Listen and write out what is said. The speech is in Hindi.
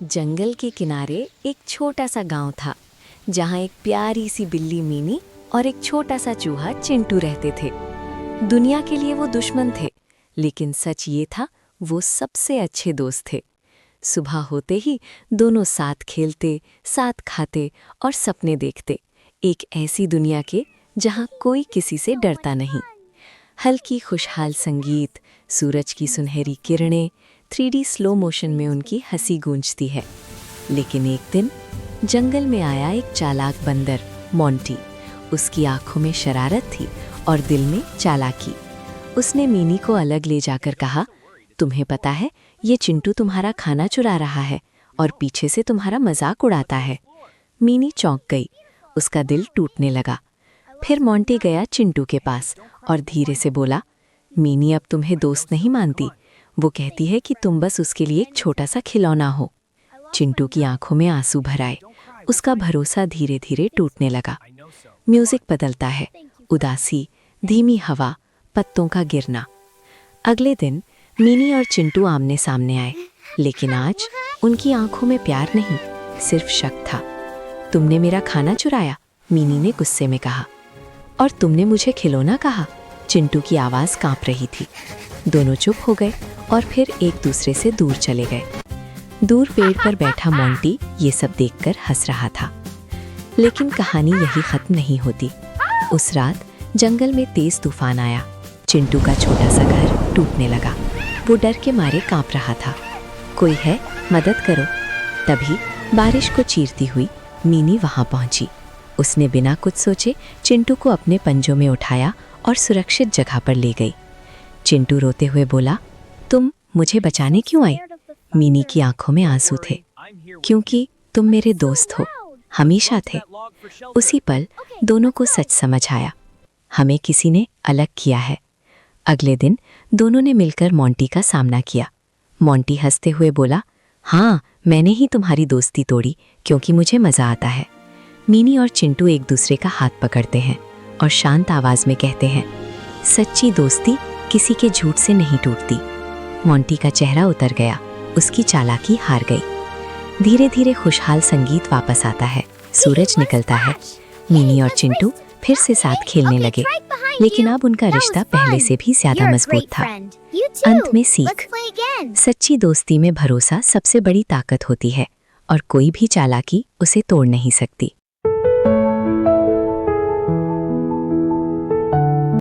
जंगल के किनारे एक छोटा सा गांव था जहां एक प्यारी सी बिल्ली मीनी और एक छोटा सा चूहा चिंटू रहते थे। दुनिया के लिए वो दुश्मन थे, लेकिन सच ये था वो सबसे अच्छे दोस्त थे। सुबह होते ही दोनों साथ खेलते, साथ खाते और सपने देखते, एक ऐसी दुनिया के जहां कोई किसी से डरता नहीं। हल्की खुशहाल संगीत, सूरज की सुनहरी किरणें, 3D स्लो मोशन में उनकी हंसी गूंजती है। लेकिन एक दिन जंगल में आया एक चालाक बंदर मोंटी। उसकी आंखों में शरारत थी और दिल में चालाकी। उसने मीनी को अलग ले जाकर कहा, तुम्हें पता है ये चिंटू तुम्हारा खाना चुरा रहा है और पीछे से तुम्हारा मजाक उड़ाता है। मीनी चौंक गई, उसका दिल टूटने लगा। फिर मोंटी गया चिंटू के पास और धीरे से बोला, मीनी अब तुम्हें दोस्त नहीं मानती। वो कहती है कि तुम बस उसके लिए एक छोटा सा खिलौना हो। चिंटू की आंखों में आंसू भर आए। उसका भरोसा धीरे धीरे टूटने लगा। म्यूजिक बदलता है, उदासी, धीमी हवा, पत्तों का गिरना। अगले दिन मीनी और चिंटू आमने सामने आए, लेकिन आज उनकी आंखों में प्यार नहीं, सिर्फ शक था। तुमने मेरा खाना चुराया, मीनी ने गुस्से में कहा। और तुमने मुझे खिलौना कहा, चिंटू की आवाज़ कांप रही थी। दोनों चुप हो गए और फिर एक दूसरे से दूर चले गए। दूर पेड़ पर बैठा मोंटी ये सब देखकर हंस रहा था। लेकिन कहानी यही खत्म नहीं होती। उस रात जंगल में तेज तूफान आया। चिंटू का छोटा सा घर टूटने लगा। वो डर के मारे कांप रहा था। कोई है, मदद करो। तभी बारिश को चीरती हुई मीनी वहां पहुंची। उसने बिना कुछ सोचे चिंटू को अपने पंजों में उठाया और सुरक्षित जगह पर ले गई। चिंटू रोते हुए बोला, तुम मुझे बचाने क्यों आई? मीनी की आंखों में आंसू थे। क्योंकि तुम मेरे दोस्त हो, हमेशा थे। उसी पल दोनों को सच समझ आया, हमें किसी ने अलग किया है। अगले दिन दोनों ने मिलकर मोंटी का सामना किया। मोंटी हंसते हुए बोला, हाँ, मैंने ही तुम्हारी दोस्ती तोड़ी क्योंकि मुझे मजा आता है। मीनी और चिंटू एक दूसरे का हाथ पकड़ते हैं और शांत आवाज में कहते हैं, सच्ची दोस्ती किसी के झूठ से नहीं टूटती। मोंटी का चेहरा उतर गया, उसकी चालाकी हार गई। धीरे धीरे खुशहाल संगीत वापस आता है, सूरज निकलता है। मीनी और चिंटू फिर से साथ खेलने लगे, लेकिन अब उनका रिश्ता पहले से भी ज्यादा मजबूत था। अंत में सीख, सच्ची दोस्ती में भरोसा सबसे बड़ी ताकत होती है और कोई भी चालाकी उसे तोड़ नहीं सकती।